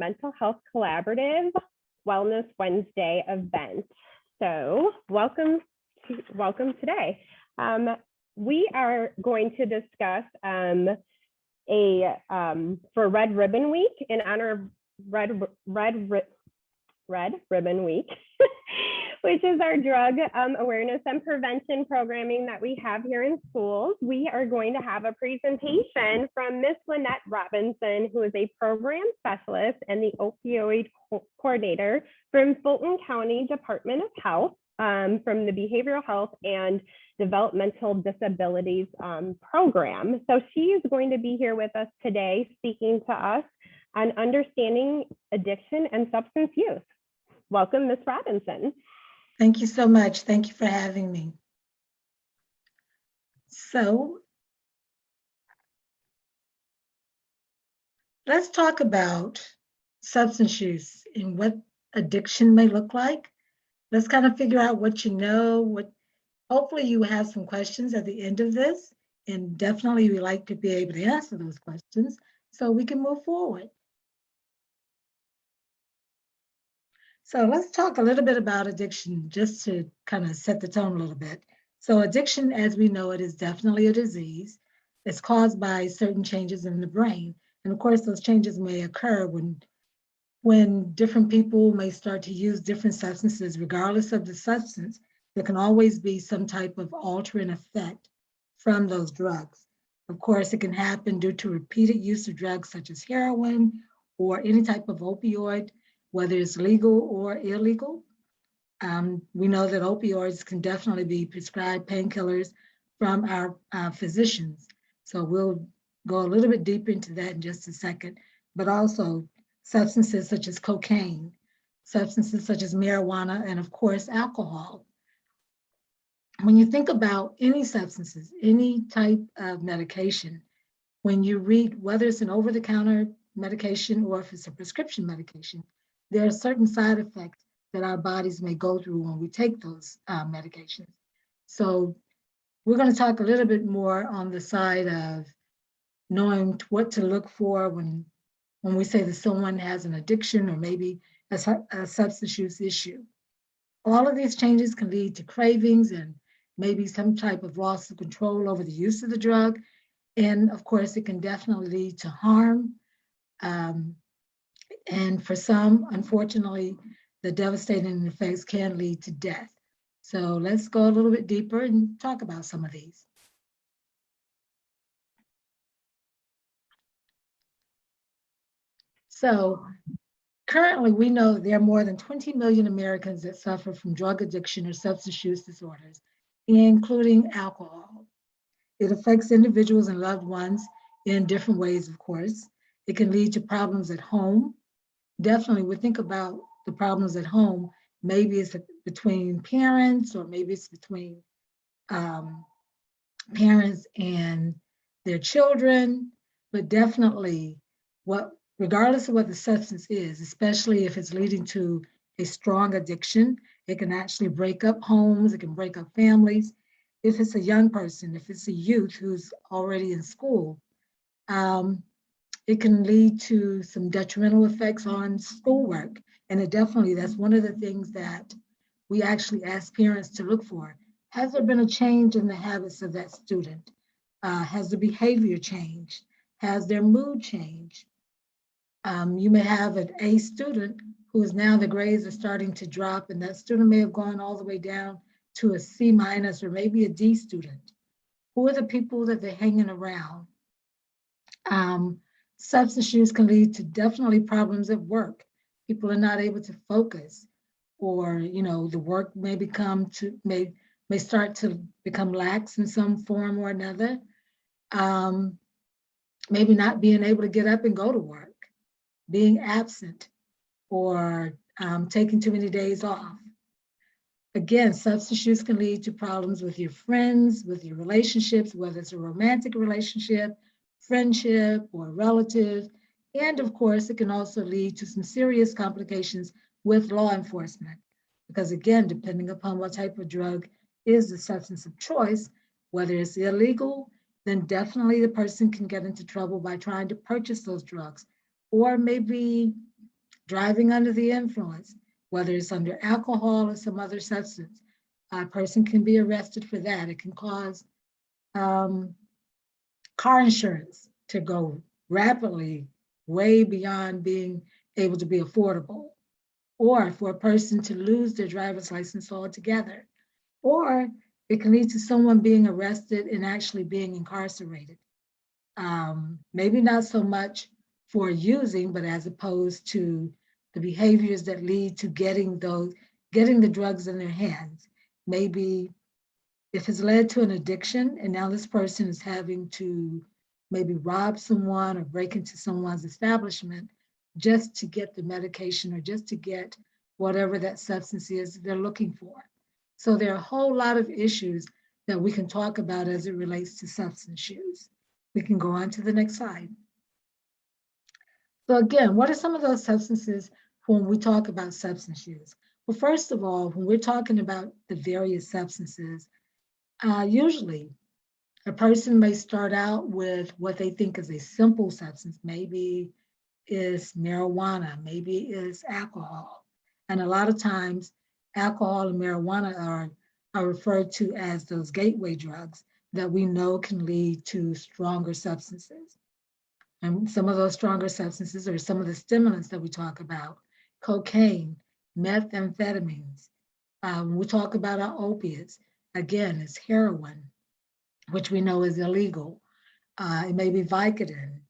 Mental Health Collaborative Wellness Wednesday event. So welcome today. We are going to discuss for Red Ribbon Week, in honor of Red Ribbon Week, which is our drug awareness and prevention programming that we have here in schools. We are going to have a presentation from Miss Lynette Robinson, who is a program specialist and the opioid coordinator from Fulton County Department of Health, from the Behavioral Health and Developmental Disabilities program. So she is going to be here with us today, speaking to us on understanding addiction and substance use. Welcome, Ms. Robinson. Thank you so much. Thank you for having me. So let's talk about substance use and what addiction may look like. Let's kind of figure out what you know, hopefully you have some questions at the end of this, and definitely we like to be able to answer those questions so we can move forward. So let's talk a little bit about addiction, just to kind of set the tone a little bit. So addiction, as we know it, is definitely a disease. It's caused by certain changes in the brain. And of course, those changes may occur when different people may start to use different substances. Regardless of the substance, there can always be some type of altering effect from those drugs. Of course, it can happen due to repeated use of drugs such as heroin or any type of opioid, whether it's legal or illegal. We know that opioids can definitely be prescribed painkillers from our physicians. So we'll go a little bit deeper into that in just a second, but also substances such as cocaine, substances such as marijuana, and of course, alcohol. When you think about any substances, any type of medication, when you read whether it's an over-the-counter medication or if it's a prescription medication, there are certain side effects that our bodies may go through when we take those medications. So we're going to talk a little bit more on the side of knowing what to look for when we say that someone has an addiction or maybe a substance use issue. All of these changes can lead to cravings and maybe some type of loss of control over the use of the drug. And of course, it can definitely lead to harm. And for some, unfortunately, the devastating effects can lead to death. So let's go a little bit deeper and talk about some of these. So currently, we know there are more than 20 million Americans that suffer from drug addiction or substance use disorders, including alcohol. It affects individuals and loved ones in different ways, of course. It can lead to problems at home. Definitely, we think about the problems at home. Maybe it's between parents, or maybe it's between parents and their children, but definitely regardless of what the substance is, especially if it's leading to a strong addiction, it can actually break up homes, it can break up families. If it's a young person, if it's a youth who's already in school, it can lead to some detrimental effects on schoolwork. And that's one of the things that we actually ask parents to look for. Has there been a change in the habits of that student? Has the behavior changed? Has their mood changed? You may have an A student who is now the grades are starting to drop, and that student may have gone all the way down to a C- or maybe a D student. Who are the people that they're hanging around? Substance use can lead to definitely problems at work. People are not able to focus, or the work may start to become lax in some form or another. Maybe not being able to get up and go to work, being absent, or taking too many days off. Again, substance use can lead to problems with your friends, with your relationships, whether it's a romantic relationship, friendship, or relative. And of course, it can also lead to some serious complications with law enforcement. Because again, depending upon what type of drug is the substance of choice, whether it's illegal, then definitely the person can get into trouble by trying to purchase those drugs. Or maybe Driving under the influence, whether it's under alcohol or some other substance, a person can be arrested for that. It can cause um, car insurance to go rapidly, way beyond being able to be affordable, or for a person to lose their driver's license altogether, or it can lead to someone being arrested and actually being incarcerated. Maybe not so much for using, but as opposed to the behaviors that lead to getting the drugs in their hands. Maybe if it's led to an addiction and now this person is having to maybe rob someone or break into someone's establishment just to get the medication or just to get whatever that substance is they're looking for. So there are a whole lot of issues that we can talk about as it relates to substance use. We can go on to the next slide. So again, what are some of those substances when we talk about substance use? Well, first of all, when we're talking about the various substances, usually a person may start out with what they think is a simple substance. Maybe is marijuana, maybe is alcohol. And a lot of times, alcohol and marijuana are referred to as those gateway drugs that we know can lead to stronger substances. And some of those stronger substances are some of the stimulants that we talk about: cocaine, methamphetamines. We talk about our opiates. Again, it's heroin, which we know is illegal. It may be Vicodin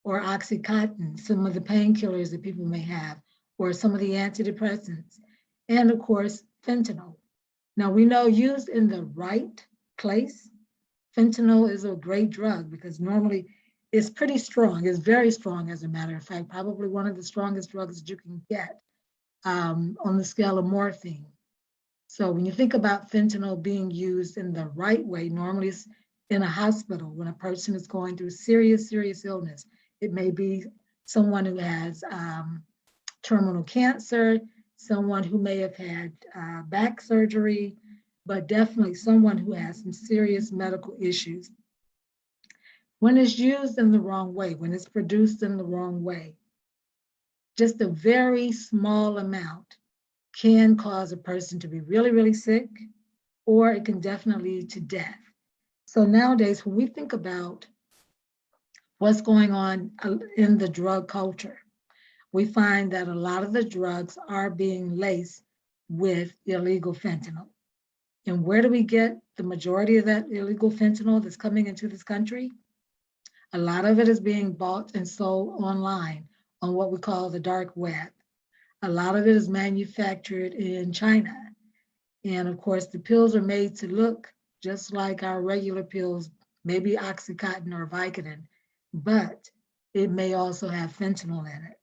or Oxycontin, some of the painkillers that people may have, or some of the antidepressants, and of course, fentanyl. Now, we know used in the right place, fentanyl is a great drug because normally it's pretty strong. It's very strong, as a matter of fact, probably one of the strongest drugs that you can get on the scale of morphine. So when you think about fentanyl being used in the right way, normally it's in a hospital when a person is going through serious, serious illness. It may be someone who has terminal cancer, someone who may have had back surgery, but definitely someone who has some serious medical issues. When it's used in the wrong way, when it's produced in the wrong way, just a very small amount can cause a person to be really, really sick, or it can definitely lead to death. So nowadays, when we think about what's going on in the drug culture, we find that a lot of the drugs are being laced with illegal fentanyl. And where do we get the majority of that illegal fentanyl that's coming into this country? A lot of it is being bought and sold online on what we call the dark web. A lot of it is manufactured in China. And of course, the pills are made to look just like our regular pills, maybe Oxycontin or Vicodin, but it may also have fentanyl in it.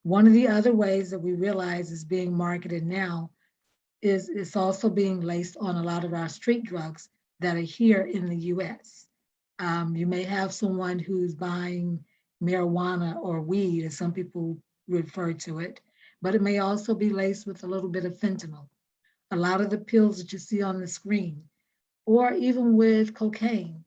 One of the other ways that we realize is being marketed now is it's also being laced on a lot of our street drugs that are here in the US. You may have someone who's buying marijuana or weed, as some people refer to it, but it may also be laced with a little bit of fentanyl. A lot of the pills that you see on the screen, or even with cocaine,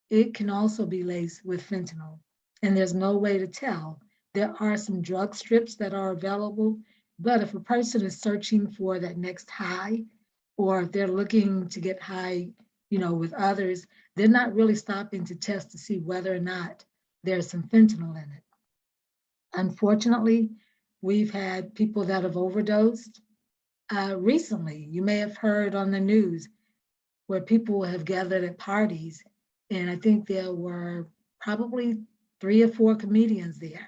it can also be laced with fentanyl. And there's no way to tell. There are some drug strips that are available, but if a person is searching for that next high, or if they're looking to get high, with others, they're not really stopping to test to see whether or not there's some fentanyl in it. Unfortunately, we've had people that have overdosed. Recently, you may have heard on the news where people have gathered at parties, and I think there were probably 3 or 4 comedians there,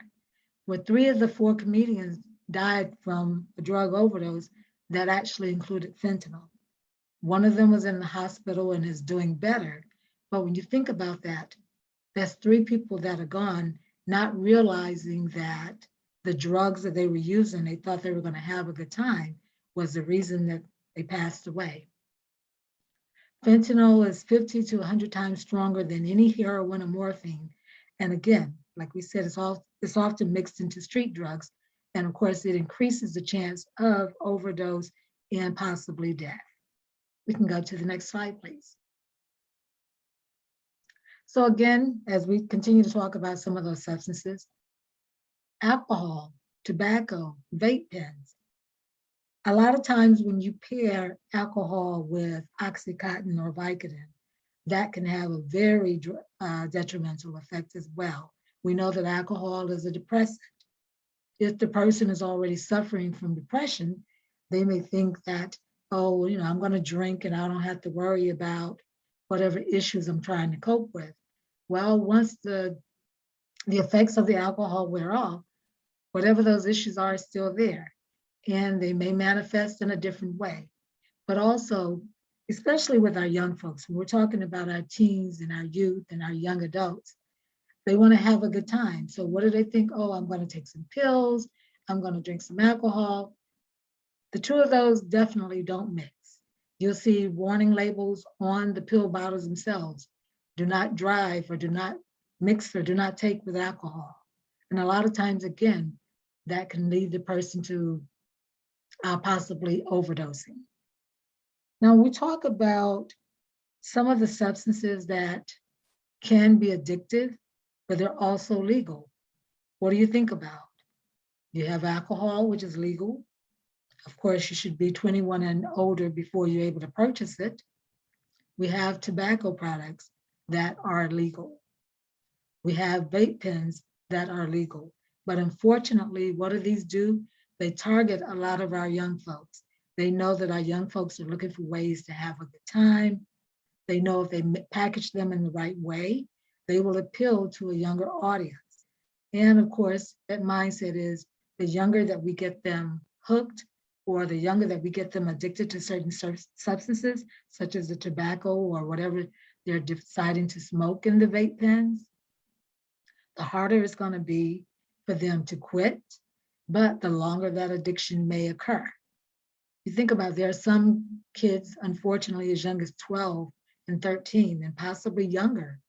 where 3 of the 4 comedians died from a drug overdose that actually included fentanyl. One of them was in the hospital and is doing better. But when you think about that, that's 3 people that are gone, not realizing that the drugs that they were using, they thought they were going to have a good time, was the reason that they passed away. Fentanyl is 50 to 100 times stronger than any heroin or morphine. And again, like we said, it's often mixed into street drugs. And of course, it increases the chance of overdose and possibly death. We can go to the next slide, please. So again, as we continue to talk about some of those substances, alcohol tobacco, vape pens. A lot of times when you pair alcohol with Oxycontin or Vicodin, that can have a very detrimental effect as well. We know that alcohol is a depressant. If the person is already suffering from depression, they may think that, oh, I'm going to drink and I don't have to worry about whatever issues I'm trying to cope with. Well, once the effects of the alcohol wear off, whatever those issues are still there, and they may manifest in a different way. But also, especially with our young folks, when we're talking about our teens and our youth and our young adults, they want to have a good time. So what do they think? Oh, I'm going to take some pills. I'm going to drink some alcohol. The two of those definitely don't mix. You'll see warning labels on the pill bottles themselves. Do not drive, or do not mix, or do not take with alcohol. And a lot of times, again, that can lead the person to possibly overdosing. Now, we talk about some of the substances that can be addictive, but they're also legal. What do you think about? You have alcohol, which is legal. Of course, you should be 21 and older before you're able to purchase it. We have tobacco products that are legal. We have vape pens that are legal. But unfortunately, what do these do? They target a lot of our young folks. They know that our young folks are looking for ways to have a good time. They know if they package them in the right way, they will appeal to a younger audience. And of course, that mindset is the younger that we get them hooked, or the younger that we get them addicted to certain substances, such as the tobacco or whatever they're deciding to smoke in the vape pens, the harder it's going to be for them to quit, but the longer that addiction may occur. You think about it, there are some kids, unfortunately, as young as 12 and 13, and possibly younger,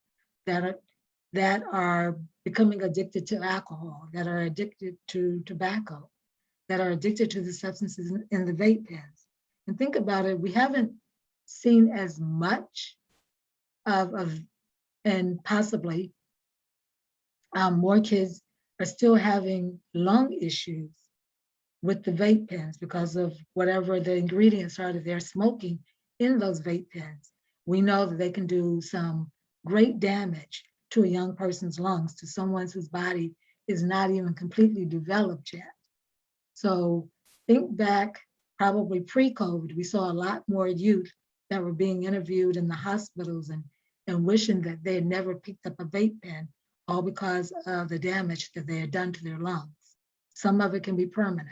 that are becoming addicted to alcohol, that are addicted to tobacco, that are addicted to the substances in the vape pens. And think about it, we haven't seen as much and possibly more kids are still having lung issues with the vape pens because of whatever the ingredients are that they're smoking in those vape pens. We know that they can do some great damage to a young person's lungs, to someone whose body is not even completely developed yet. So think back, probably pre-COVID, we saw a lot more youth that were being interviewed in the hospitals and wishing that they had never picked up a vape pen, all because of the damage that they had done to their lungs. Some of it can be permanent.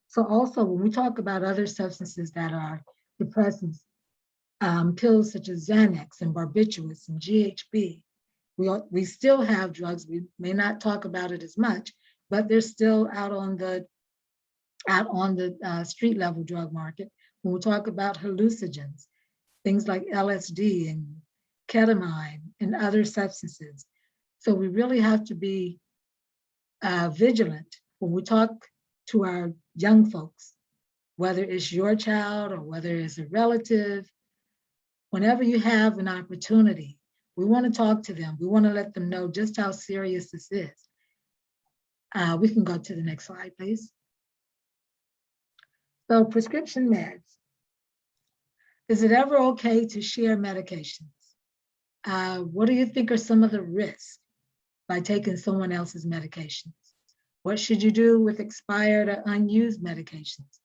So also, when we talk about other substances that are depressants, pills such as Xanax and barbiturates and GHB, we still have drugs. We may not talk about it as much, but they're still out on the street level drug market. When we talk about hallucinogens, things like LSD and ketamine and other substances. So we really have to be vigilant when we talk to our young folks, whether it's your child or whether it's a relative. Whenever you have an opportunity, we want to talk to them. We want to let them know just how serious this is. We can go to the next slide, please. So prescription meds. Is it ever okay to share medications? What do you think are some of the risks by taking someone else's medications? What should you do with expired or unused medications?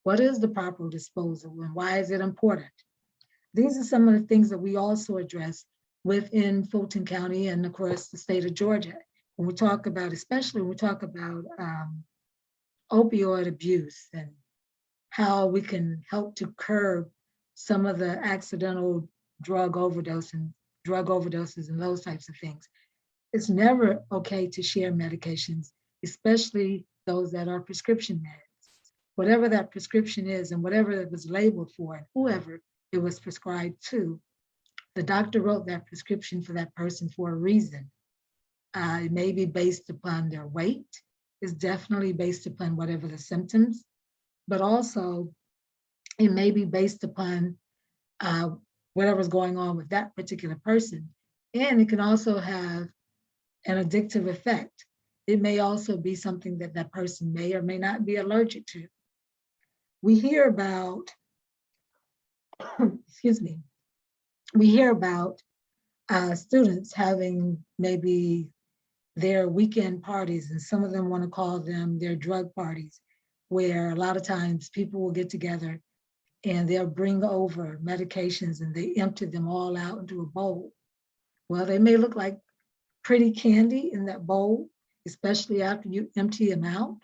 What is the proper disposal and why is it important? These are some of the things that we also address within Fulton County and of course the state of Georgia. When we talk about, especially when we talk about opioid abuse and how we can help to curb some of the accidental drug overdoses and those types of things. It's never okay to share medications, especially those that are prescription meds. Whatever that prescription is and whatever it was labeled for and whoever it was prescribed to, the doctor wrote that prescription for that person for a reason. It may be based upon their weight. It's definitely based upon whatever the symptoms, but also it may be based upon whatever's going on with that particular person. And it can also have an addictive effect. It may also be something that that person may or may not be allergic to. We hear about, excuse me, we hear about students having maybe their weekend parties, and some of them want to call them their drug parties, where a lot of times people will get together and they'll bring over medications and they empty them all out into a bowl. Well, they may look like pretty candy in that bowl, especially after you empty them out.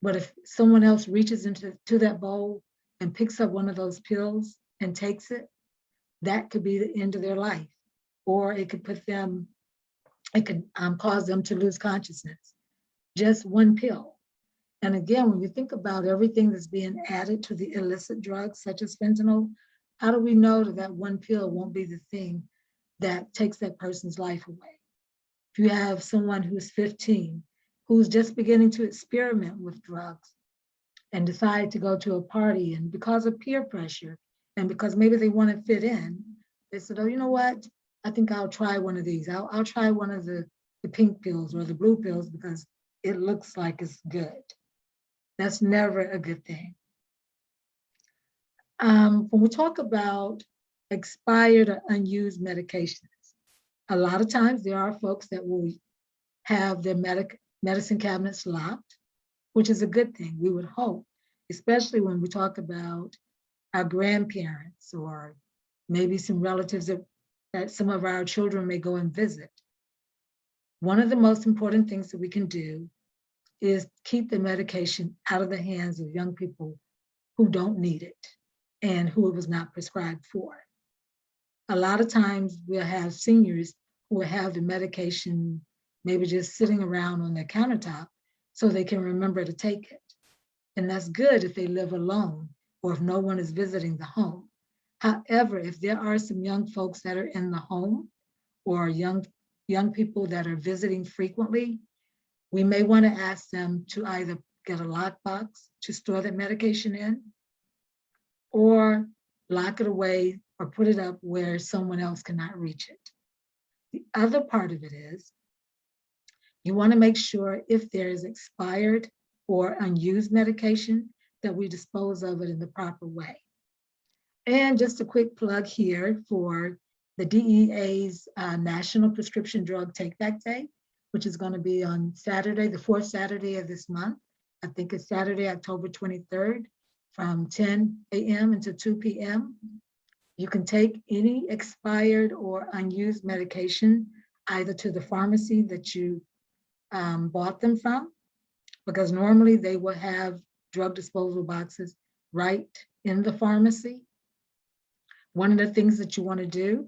But if someone else reaches into that bowl and picks up one of those pills and takes it, that could be the end of their life. Or it could cause them to lose consciousness. Just one pill. And again, when you think about everything that's being added to the illicit drugs, such as fentanyl, how do we know that that one pill won't be the thing that takes that person's life away? If you have someone who's 15, who's just beginning to experiment with drugs and decide to go to a party, and because of peer pressure and because maybe they want to fit in, they said, oh, you know what? I think I'll try one of these. I'll try one of the pink pills or the blue pills because it looks like it's good. That's never a good thing. When we talk about expired or unused medications, a lot of times there are folks that will have their medicine cabinets locked, which is a good thing, we would hope, especially when we talk about our grandparents or maybe some relatives that some of our children may go and visit. One of the most important things that we can do is keep the medication out of the hands of young people who don't need it and who it was not prescribed for. A lot of times we'll have seniors who will have the medication maybe just sitting around on their countertop so they can remember to take it. And that's good if they live alone or if no one is visiting the home. However, if there are some young folks that are in the home or young people that are visiting frequently, we may want to ask them to either get a lockbox to store that medication in or lock it away or put it up where someone else cannot reach it. The other part of it is you want to make sure if there is expired or unused medication that we dispose of it in the proper way. And just a quick plug here for the DEA's National Prescription Drug Take Back Day, which is going to be on Saturday, the fourth Saturday of this month. I think it's Saturday, October 23rd, from 10 a.m. until 2 p.m. You can take any expired or unused medication either to the pharmacy that you bought them from, because normally they will have drug disposal boxes right in the pharmacy. One of the things that you want to do,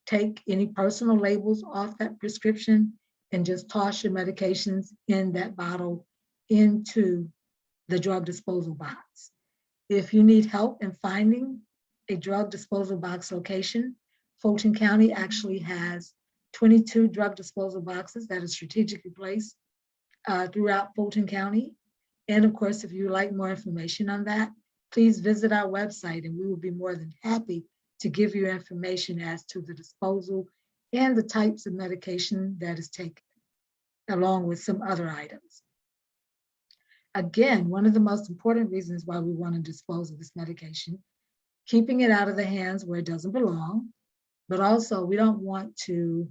take any personal labels off that prescription and just toss your medications in that bottle into the drug disposal box. If you need help in finding a drug disposal box location, Fulton County actually has 22 drug disposal boxes that are strategically placed throughout Fulton County. And of course, if you'd like more information on that, please visit our website and we will be more than happy to give you information as to the disposal and the types of medication that is taken, along with some other items. Again, one of the most important reasons why we want to dispose of this medication, keeping it out of the hands where it doesn't belong, but also we don't want to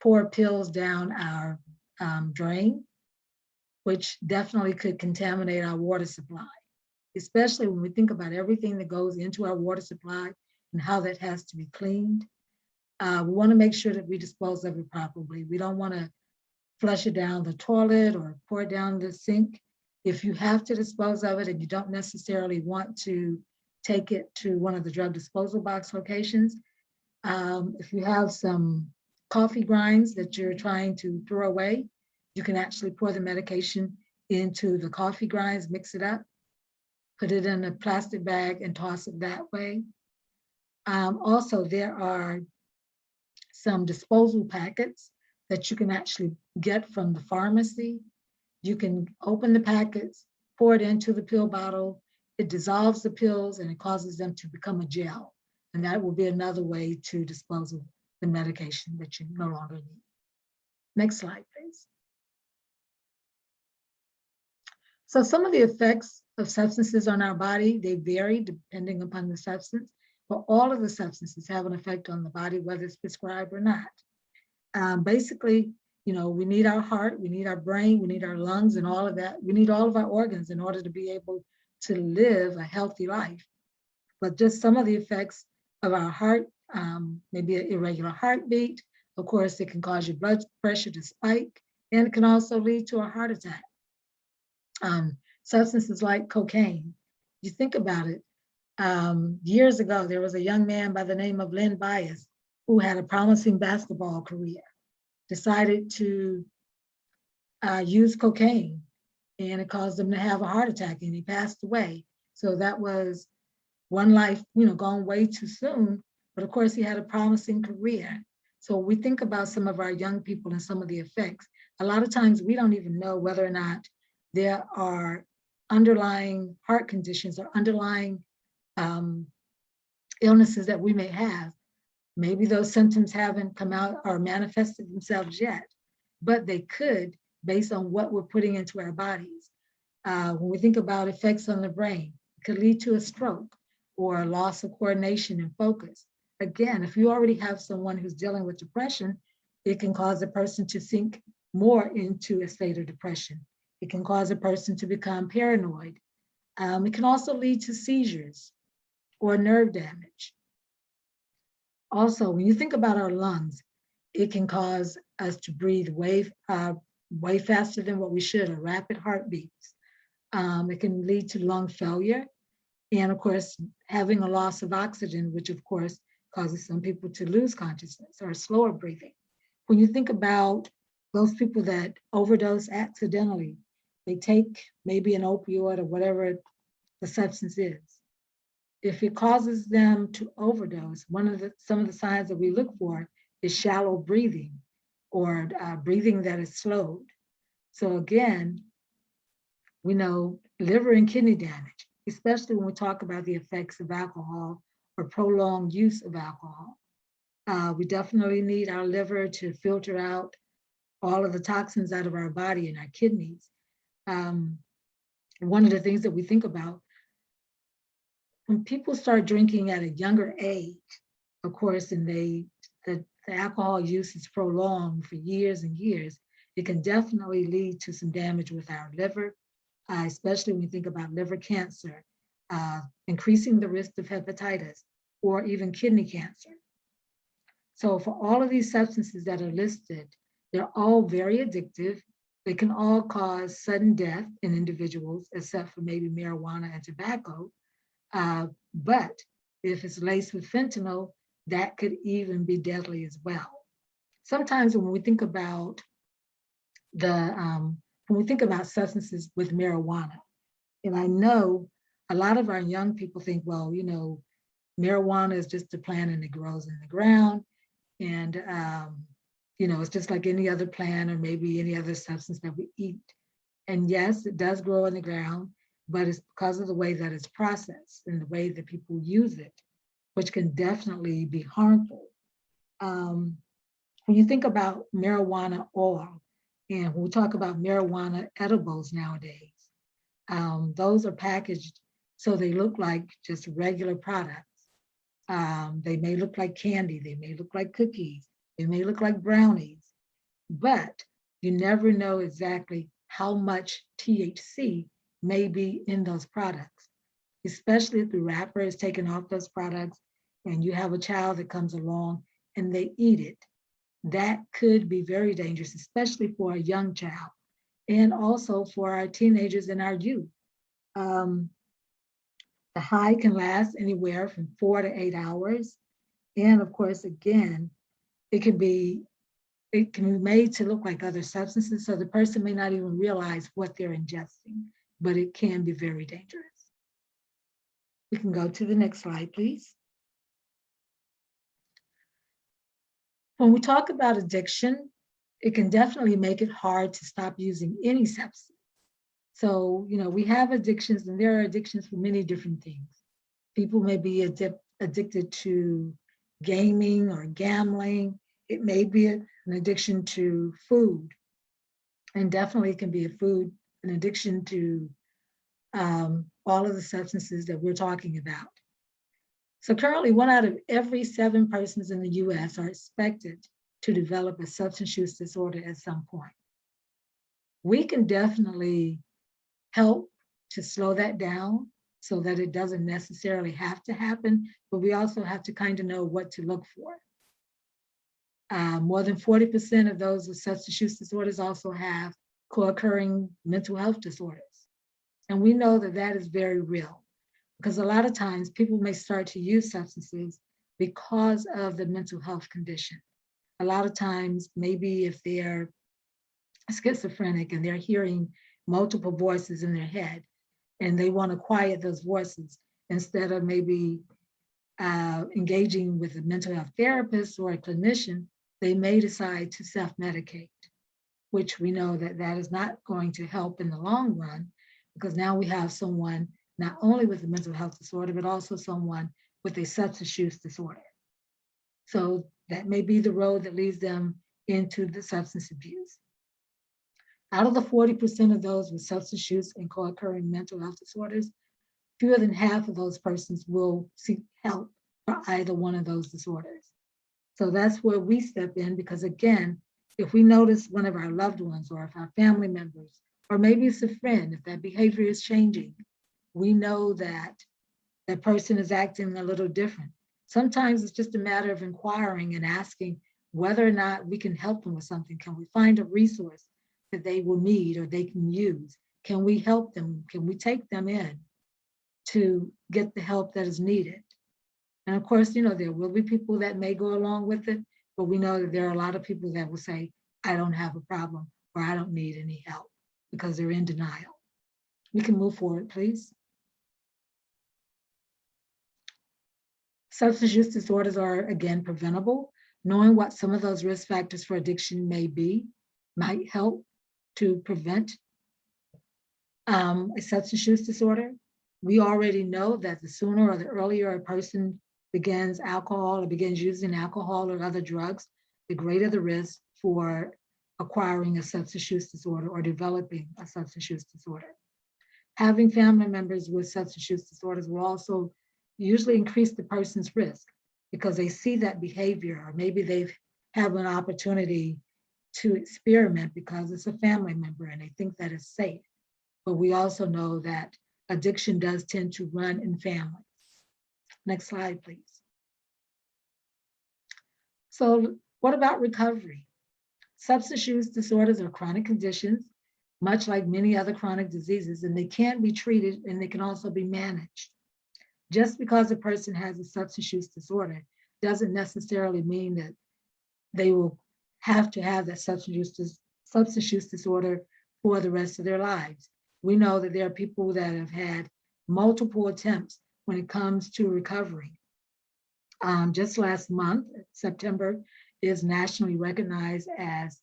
pour pills down our drain, which definitely could contaminate our water supply, especially when we think about everything that goes into our water supply and how that has to be cleaned. We want to make sure that we dispose of it properly. We don't want to flush it down the toilet or pour it down the sink. If you have to dispose of it and you don't necessarily want to take it to one of the drug disposal box locations, if you have some coffee grinds that you're trying to throw away, you can actually pour the medication into the coffee grinds, mix it up, put it in a plastic bag and toss it that way. Also, there are some disposal packets that you can actually get from the pharmacy. You can open the packets, pour it into the pill bottle, it dissolves the pills and it causes them to become a gel. And that will be another way to dispose of the medication that you no longer need. Next slide, please. So some of the effects of substances on our body, they vary depending upon the substance, but all of the substances have an effect on the body, whether it's prescribed or not. Basically, we need our heart, we need our brain, we need our lungs and all of that. We need all of our organs in order to be able to live a healthy life. But just some of the effects of our heart, maybe an irregular heartbeat. Of course, it can cause your blood pressure to spike, and it can also lead to a heart attack. Substances like cocaine, you think about it, years ago, there was a young man by the name of Len Bias who had a promising basketball career, decided to use cocaine, and it caused him to have a heart attack, and he passed away. So that was one life, gone way too soon. But of course, he had a promising career. So we think about some of our young people and some of the effects. A lot of times we don't even know whether or not there are underlying heart conditions or underlying illnesses that we may have. Maybe those symptoms haven't come out or manifested themselves yet, but they could based on what we're putting into our bodies. When we think about effects on the brain, it could lead to a stroke or a loss of coordination and focus. Again, if you already have someone who's dealing with depression, it can cause a person to sink more into a state of depression. It can cause a person to become paranoid. It can also lead to seizures or nerve damage. Also, when you think about our lungs, it can cause us to breathe way faster than what we should, or rapid heartbeats. It can lead to lung failure, and of course, having a loss of oxygen, which of course causes some people to lose consciousness or slower breathing. When you think about those people that overdose accidentally, they take maybe an opioid or whatever the substance is. If it causes them to overdose, some of the signs that we look for is shallow breathing or breathing that is slowed. So again, we know liver and kidney damage, especially when we talk about the effects of alcohol or prolonged use of alcohol. We definitely need our liver to filter out all of the toxins out of our body and our kidneys. One of the things that we think about, when people start drinking at a younger age, of course, and the alcohol use is prolonged for years and years, it can definitely lead to some damage with our liver, especially when you think about liver cancer, increasing the risk of hepatitis, or even kidney cancer. So for all of these substances that are listed, they're all very addictive. They can all cause sudden death in individuals, except for maybe marijuana and tobacco. But if it's laced with fentanyl, that could even be deadly as well. Sometimes when we think about substances with marijuana, and I know a lot of our young people think, well, marijuana is just a plant and it grows in the ground, and it's just like any other plant or maybe any other substance that we eat. And yes, it does grow in the ground, but it's because of the way that it's processed and the way that people use it, which can definitely be harmful. When you think about marijuana oil, and when we talk about marijuana edibles nowadays, those are packaged so they look like just regular products. They may look like candy, they may look like cookies, they may look like brownies, but you never know exactly how much THC may be in those products, especially if the wrapper is taken off those products and you have a child that comes along and they eat it. That could be very dangerous, especially for a young child and also for our teenagers and our youth. The high can last anywhere from 4 to 8 hours. And of course, again, it can be made to look like other substances, so the person may not even realize what they're ingesting, but it can be very dangerous. We can go to the next slide, please. When we talk about addiction, it can definitely make it hard to stop using any substance. So, we have addictions, and there are addictions for many different things. People may be addicted to gaming or gambling. It may be an addiction to food, and definitely it can be an addiction to all of the substances that we're talking about. So currently, 1 out of every 7 persons in the US are expected to develop a substance use disorder at some point. We can definitely help to slow that down so that it doesn't necessarily have to happen, but we also have to kind of know what to look for. More than 40% of those with substance use disorders also have co-occurring mental health disorders. And we know that that is very real, because a lot of times people may start to use substances because of the mental health condition. A lot of times, maybe if they're schizophrenic and they're hearing multiple voices in their head and they want to quiet those voices, instead of maybe engaging with a mental health therapist or a clinician, they may decide to self-medicate, which we know that that is not going to help in the long run, because now we have someone not only with a mental health disorder, but also someone with a substance use disorder. So that may be the road that leads them into the substance abuse. Out of the 40% of those with substance use and co-occurring mental health disorders, fewer than half of those persons will seek help for either one of those disorders. So that's where we step in, because again, if we notice one of our loved ones or if our family members, or maybe it's a friend, if that behavior is changing, we know that that person is acting a little different. Sometimes it's just a matter of inquiring and asking whether or not we can help them with something. Can we find a resource that they will need or they can use? Can we help them? Can we take them in to get the help that is needed? And of course, you know, there will be people that may go along with it, but we know that there are a lot of people that will say, I don't have a problem or I don't need any help, because they're in denial. We can move forward, please. Substance use disorders are, again, preventable. Knowing what some of those risk factors for addiction may be might help to prevent a substance use disorder. We already know that the sooner or the earlier a person begins alcohol or begins using alcohol or other drugs, the greater the risk for acquiring a substance use disorder or developing a substance use disorder. Having family members with substance use disorders will also usually increase the person's risk, because they see that behavior, or maybe they have an opportunity to experiment because it's a family member and they think that it's safe. But we also know that addiction does tend to run in families. Next slide, please. So what about recovery? Substance use disorders are chronic conditions, much like many other chronic diseases, and they can be treated and they can also be managed. Just because a person has a substance use disorder doesn't necessarily mean that they will have to have that substance use disorder for the rest of their lives. We know that there are people that have had multiple attempts when it comes to recovery. Just last month, September is nationally recognized as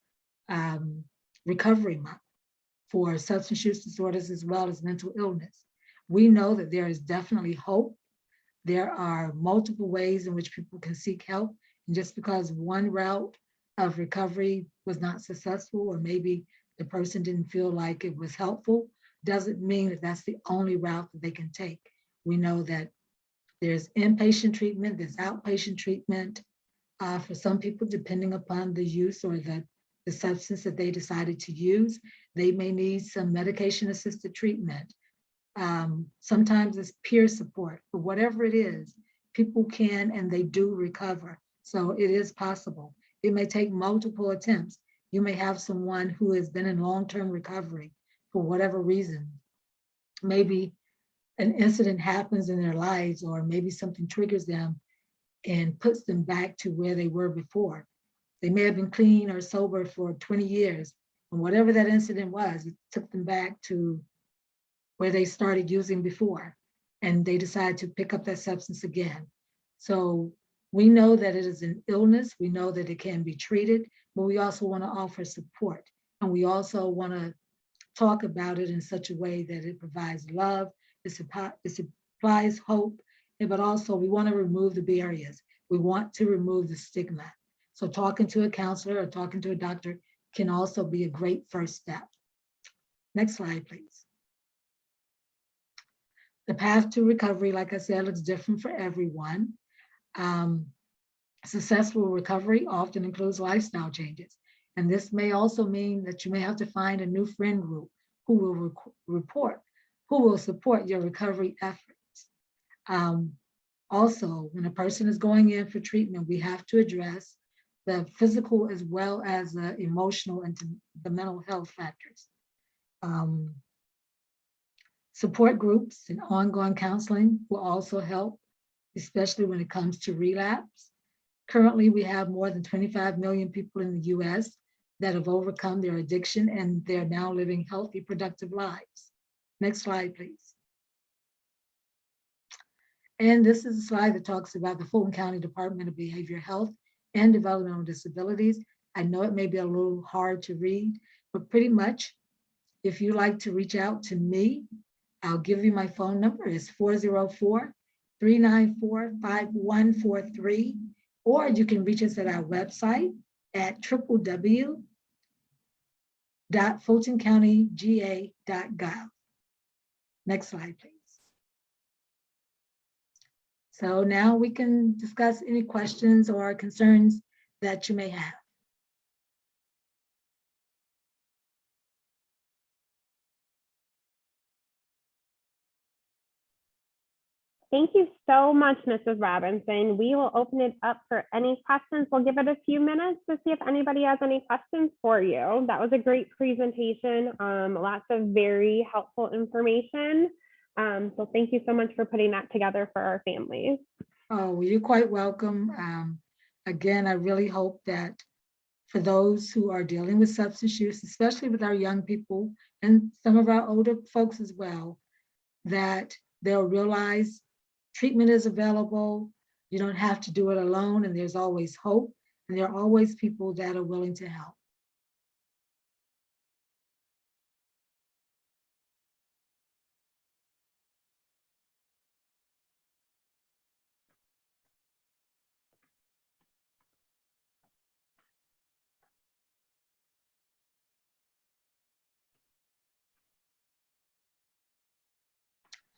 Recovery Month for substance use disorders as well as mental illness. We know that there is definitely hope. There are multiple ways in which people can seek help. And just because one route of recovery was not successful, or maybe the person didn't feel like it was helpful, doesn't mean that that's the only route that they can take. We know that there's inpatient treatment, there's outpatient treatment. For some people, depending upon the use or the substance that they decided to use, they may need some medication-assisted treatment. Sometimes it's peer support, but whatever it is, people can and they do recover. So it is possible. It may take multiple attempts. You may have someone who has been in long-term recovery for whatever reason. Maybe an incident happens in their lives, or maybe something triggers them and puts them back to where they were before. They may have been clean or sober for 20 years, and whatever that incident was, it took them back to where they started using before, and they decide to pick up that substance again. So we know that it is an illness. We know that it can be treated, but we also want to offer support. And we also want to talk about it in such a way that it provides love, it supplies hope, but also we want to remove the barriers. We want to remove the stigma. So talking to a counselor or talking to a doctor can also be a great first step. Next slide, please. The path to recovery, like I said, looks different for everyone. Successful recovery often includes lifestyle changes. And this may also mean that you may have to find a new friend group who will support your recovery efforts. Also, when a person is going in for treatment, we have to address the physical as well as the emotional and the mental health factors. Support groups and ongoing counseling will also help, especially when it comes to relapse. Currently, we have more than 25 million people in the US that have overcome their addiction and they're now living healthy, productive lives. Next slide, please. And this is a slide that talks about the Fulton County Department of Behavioral Health and Developmental Disabilities. I know it may be a little hard to read, but pretty much, if you like to reach out to me, I'll give you my phone number. It's 404-394-5143, or you can reach us at our website at www.fultoncountyga.gov. Next slide, please. So now we can discuss any questions or concerns that you may have. Thank you so much, Mrs. Robinson. We will open it up for any questions. We'll give it a few minutes to see if anybody has any questions for you. That was a great presentation, lots of very helpful information. So thank you so much for putting that together for our families. Oh, you're quite welcome. Again, I really hope that for those who are dealing with substance use, especially with our young people and some of our older folks as well, that they'll realize treatment is available. You don't have to do it alone, and there's always hope, and there are always people that are willing to help.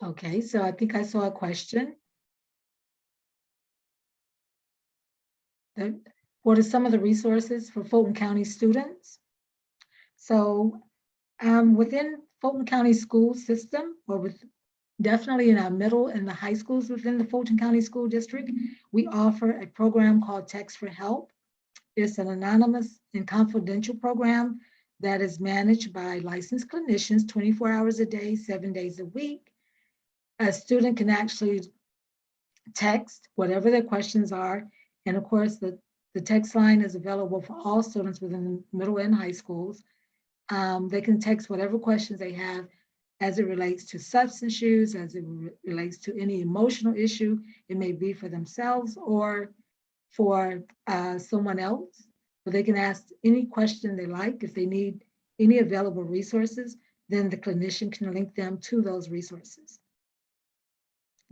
Okay, so I think I saw a question. What are some of the resources for Fulton County students? So within Fulton County school system, or definitely in our middle and the high schools within the Fulton County School District, we offer a program called Text for Help. It's an anonymous and confidential program that is managed by licensed clinicians 24 hours a day, 7 days a week. A student can actually text whatever their questions are. And of course, the text line is available for all students within the middle and high schools. They can text whatever questions they have as it relates to substance use, as it relates to any emotional issue. It may be for themselves or for someone else, but they can ask any question they like. If they need any available resources, then the clinician can link them to those resources.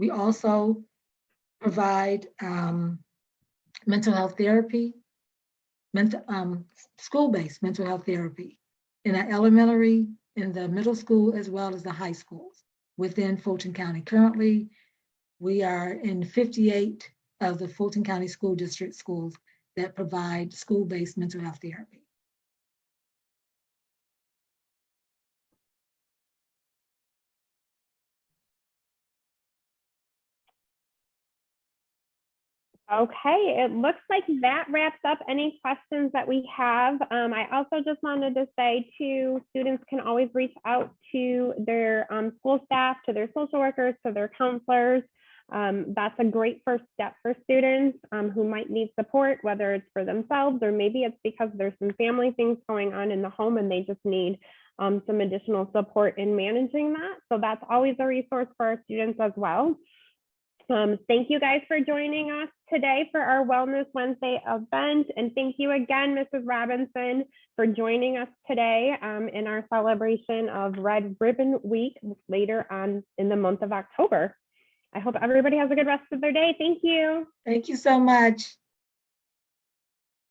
We also provide mental health therapy, school-based mental health therapy in the elementary, in the middle school, as well as the high schools within Fulton County. Currently, we are in 58 of the Fulton County School District schools that provide school-based mental health therapy. Okay, it looks like that wraps up any questions that we have. I also just wanted to say too, students can always reach out to their school staff, to their social workers, to their counselors. That's a great first step for students who might need support, whether it's for themselves or maybe it's because there's some family things going on in the home and they just need some additional support in managing that. So that's always a resource for our students as well. Thank you guys for joining us today for our Wellness Wednesday event. And thank you again, Mrs. Robinson, for joining us today in our celebration of Red Ribbon Week later on in the month of October. I hope everybody has a good rest of their day. Thank you. Thank you so much.